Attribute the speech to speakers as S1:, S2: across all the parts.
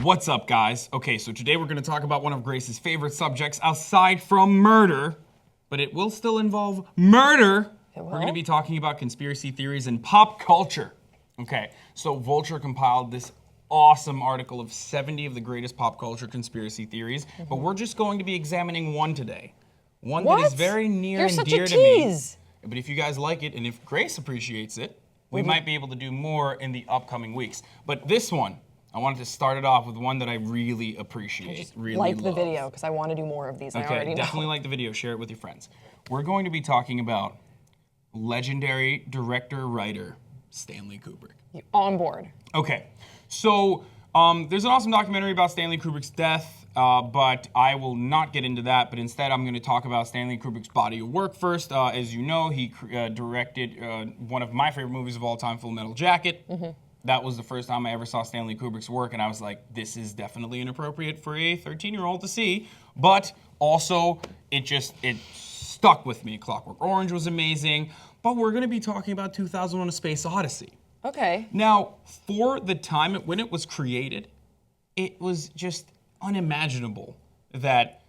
S1: What's up, guys? Okay, so today we're going to talk about one of Grace's favorite subjects aside from murder, but it will still involve murder. We're going to be talking about conspiracy theories and pop culture. Okay, so Vulture compiled this awesome article of 70 of the greatest pop culture conspiracy theories, but we're just going to be examining one today. One that is very near and dear to me. But if you guys like it, and if Grace appreciates it, we might be able to do more in the upcoming weeks. But this one, I wanted to start it off with one that I really appreciate, really
S2: like
S1: love.
S2: the video, because I want to do more of these. I already know.
S1: Definitely like the video. Share it with your friends. We're going to be talking about legendary director-writer Stanley Kubrick.
S2: On board.
S1: Okay, so there's an awesome documentary about Stanley Kubrick's death, but I will not get into that. But instead, I'm going to talk about Stanley Kubrick's body of work first. As you know, he directed one of my favorite movies of all time, Full Metal Jacket. That was the first time I ever saw Stanley Kubrick's work, and I was like, this is definitely inappropriate for a 13-year-old to see. But also, it stuck with me. Clockwork Orange was amazing. But we're going to be talking about 2001: A Space Odyssey.
S2: Okay.
S1: Now, for the time when it was created, it was just unimaginable that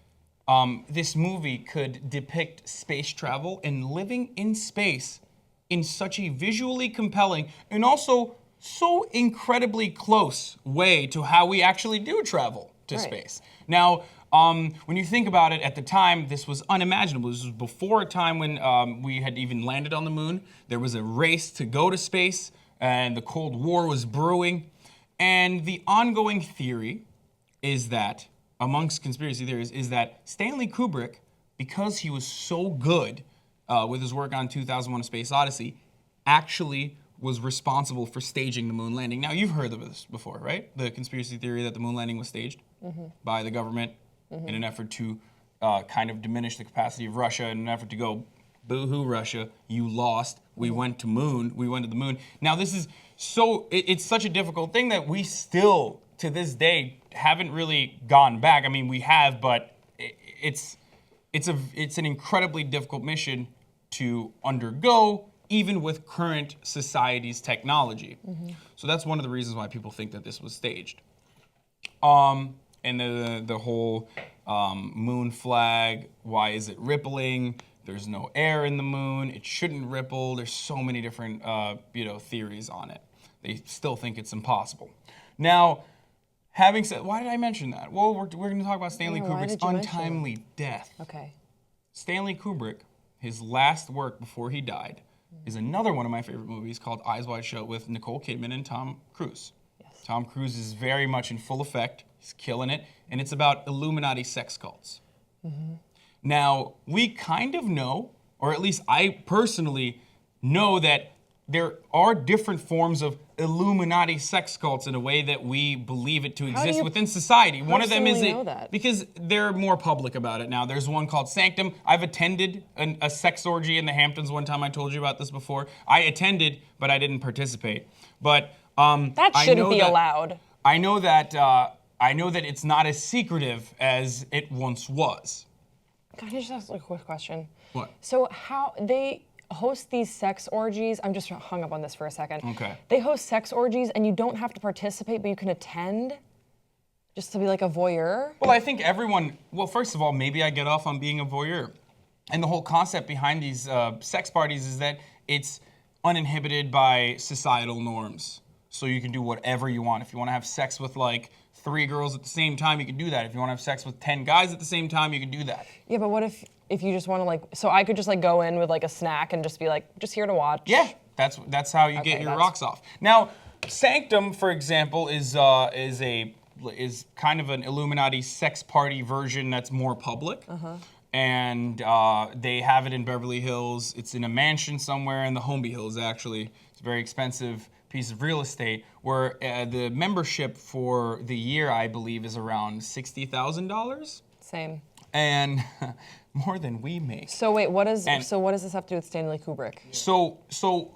S1: this movie could depict space travel and living in space in such a visually compelling and also so incredibly close way to how we actually do travel to space. Now, when you think about it, at the time, this was unimaginable. This was before a time when we had even landed on the moon. There was a race to go to space, and the Cold War was brewing. And the ongoing theory is that, amongst conspiracy theories, is that Stanley Kubrick, because he was so good with his work on 2001: A Space Odyssey, actually was responsible for staging the moon landing. Now, you've heard of this before, right? The conspiracy theory that the moon landing was staged by the government in an effort to kind of diminish the capacity of Russia, in an effort to go, boo-hoo, Russia, you lost. We went to the moon. Now, this is it's such a difficult thing that we still, to this day, haven't really gone back. I mean, we have, but it's an incredibly difficult mission to undergo, even with current society's technology. So that's one of the reasons why people think that this was staged. And the whole moon flag, why is it rippling? There's no air in the moon. It shouldn't ripple. There's so many different theories on it. They still think it's impossible. Now, having said, why did I mention that? Well, we're going to talk about Stanley Kubrick's untimely death.
S2: Okay.
S1: Stanley Kubrick, his last work before he died, is another one of my favorite movies called Eyes Wide Shut with Nicole Kidman and Tom Cruise. Yes. Tom Cruise is very much in full effect. He's killing it. And it's about Illuminati sex cults. Now, we kind of know, or at least I personally know, that there are different forms of Illuminati sex cults in a way that we believe it to exist within society. One of them is because they're more public about it now. There's one called Sanctum. I've attended a sex orgy in the Hamptons one time. I told you about this before. I attended, but I didn't participate. But
S2: that shouldn't be allowed.
S1: I know that it's not as secretive as it once was.
S2: Can I just ask a quick question?
S1: What?
S2: So how they host these sex orgies, I'm just hung up on this for a second.
S1: Okay.
S2: They host sex orgies and you don't have to participate, but you can attend just to be like a voyeur?
S1: Well, I think first of all, maybe I get off on being a voyeur. And the whole concept behind these sex parties is that it's uninhibited by societal norms. So you can do whatever you want. If you want to have sex with like 3 girls at the same time, you can do that. If you want to have sex with 10 guys at the same time, you can do that.
S2: Yeah, but what if you just want to so I could just go in with a snack and just be just here to watch?
S1: Yeah, that's how you get your rocks off. Now, Sanctum, for example, is kind of an Illuminati sex party version that's more public. And they have it in Beverly Hills. It's in a mansion somewhere in the Holmby Hills, actually. It's a very expensive piece of real estate where the membership for the year, I believe, is around $60,000.
S2: Same.
S1: And more than we make.
S2: So wait, what does this have to do with Stanley Kubrick?
S1: So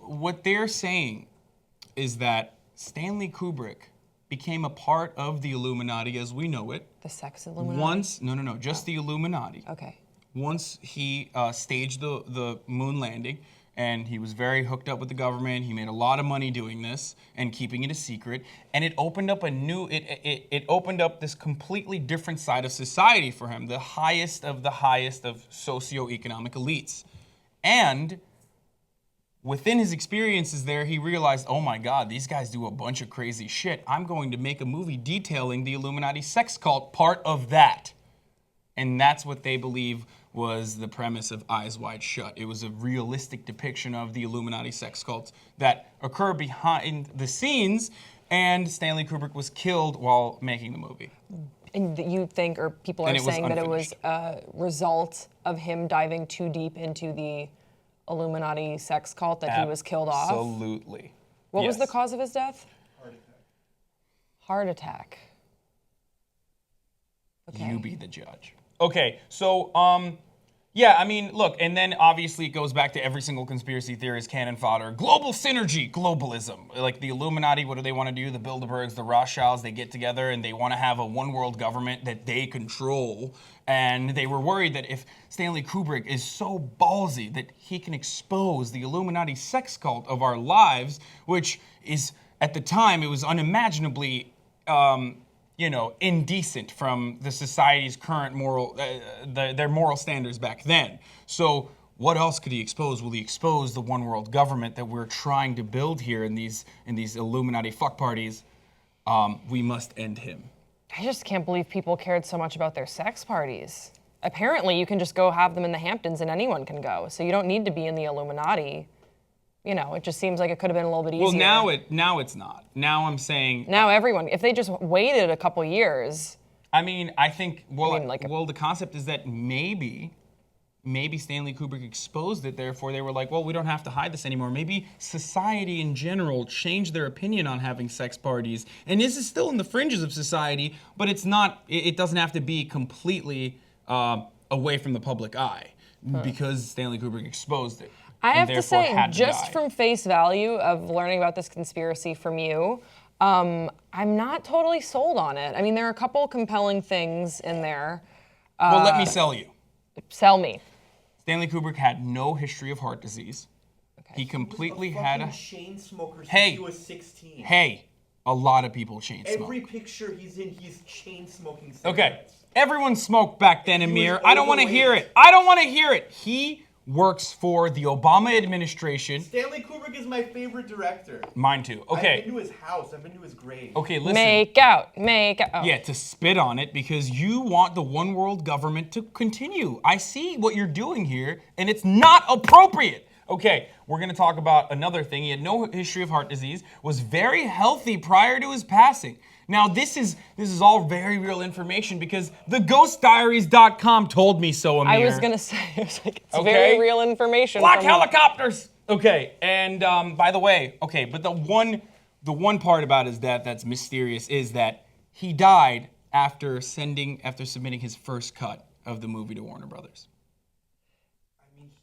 S1: what they're saying is that Stanley Kubrick became a part of the Illuminati as we know it.
S2: The sex Illuminati?
S1: Just the Illuminati.
S2: Okay.
S1: Once he staged the moon landing, and he was very hooked up with the government. He made a lot of money doing this and keeping it a secret, and it opened up it opened up this completely different side of society for him, the highest of socioeconomic elites. And within his experiences there, he realized, oh my God, these guys do a bunch of crazy shit. I'm going to make a movie detailing the Illuminati sex cult part of that. And that's what they believe was the premise of Eyes Wide Shut. It was a realistic depiction of the Illuminati sex cults that occur behind the scenes, and Stanley Kubrick was killed while making the movie.
S2: And you think, or people are saying that it was a result of him diving too deep into the Illuminati sex cult that he was killed off?
S1: Absolutely.
S2: What was the cause of his death?
S3: Heart attack.
S2: Heart attack. Okay.
S1: You be the judge. Okay, so, yeah, I mean, look, and then obviously it goes back to every single conspiracy theorist cannon fodder. Global synergy, globalism. Like the Illuminati, what do they want to do? The Bilderbergs, the Rothschilds, they get together and they want to have a one world government that they control. And they were worried that if Stanley Kubrick is so ballsy that he can expose the Illuminati sex cult of our lives, which is, at the time, it was unimaginably indecent from the society's current their moral standards back then. So what else could he expose? Will he expose the one world government that we're trying to build here in these Illuminati fuck parties? We must end him.
S2: I just can't believe people cared so much about their sex parties. Apparently, you can just go have them in the Hamptons and anyone can go. So you don't need to be in the Illuminati. You know, it just seems like it could have been a little bit easier.
S1: Well, now it's not. Now I'm saying...
S2: Now everyone, if they just waited a couple years...
S1: I mean, I think, the concept is that maybe Stanley Kubrick exposed it, therefore they were like, well, we don't have to hide this anymore. Maybe society in general changed their opinion on having sex parties. And this is still in the fringes of society, but it's not, it doesn't have to be completely away from the public eye because Stanley Kubrick exposed it.
S2: I have to say, just from face value of learning about this conspiracy from you, I'm not totally sold on it. I mean, there are a couple compelling things in there.
S1: Well, let me sell you.
S2: Sell me.
S1: Stanley Kubrick had no history of heart disease. Okay. He completely had a
S3: chain smoker since
S1: hey,
S3: he was 16.
S1: Hey, a lot of people chain smoke.
S3: Every picture he's in, he's chain smoking cigarettes.
S1: Okay, everyone smoked back then, Amir. I don't want to hear it. I don't want to hear it. He works for the Obama administration.
S3: Stanley Kubrick is my favorite director.
S1: Mine too. Okay.
S3: I've been to his house. I've been to his grave.
S1: Okay, listen.
S2: Make out. Oh.
S1: Yeah, to spit on it because you want the one world government to continue. I see what you're doing here, and it's not appropriate. Okay, we're going to talk about another thing. He had no history of heart disease, was very healthy prior to his passing. Now, this is all very real information because theghostdiaries.com told me so, Amir.
S2: I was going to say, it's very real information.
S1: Black helicopters! Okay, and by the way, but the one part about his death that's mysterious is that he died after submitting his first cut of the movie to Warner Brothers.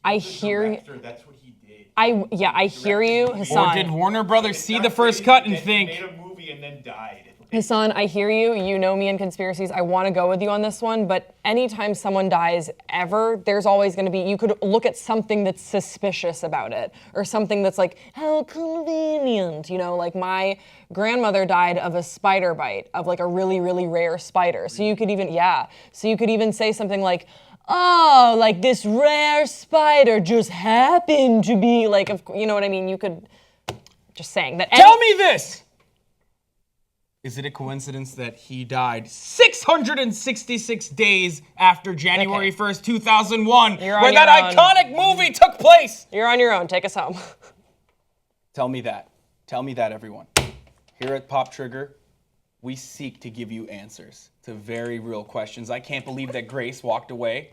S2: I hear you.
S3: That's what he did.
S2: I hear you, Hassan.
S1: Or did Warner Brothers see the first cut and think...
S3: He made a movie and then died.
S2: Hassan, I hear you. You know me in conspiracies. I want to go with you on this one, but anytime someone dies ever, there's always going to be, you could look at something that's suspicious about it, or something that's like, how convenient, like my grandmother died of a spider bite, of like a really, really rare spider. So you could even say something like, oh, like this rare spider just happened to be like, you know what I mean? You could, just saying that.
S1: Tell me this! Is it a coincidence that he died 666 days after January 1st, 2001, where that iconic movie took place?
S2: You're on your own. Take us home.
S1: Tell me that. Tell me that, everyone. Here at Pop Trigger, we seek to give you answers to very real questions. I can't believe that Grace walked away.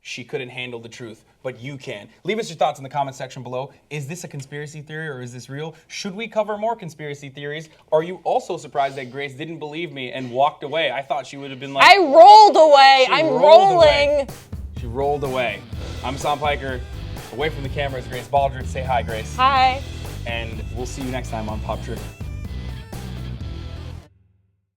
S1: She couldn't handle the truth, but you can. Leave us your thoughts in the comment section below. Is this a conspiracy theory or is this real? Should we cover more conspiracy theories? Are you also surprised that Grace didn't believe me and walked away? I thought she would have been like...
S2: I rolled away. I'm rolling.
S1: She rolled away. I'm Sam Piker. Away from the camera is Grace Baldridge. Say hi, Grace.
S2: Hi.
S1: And we'll see you next time on Pop Trigger.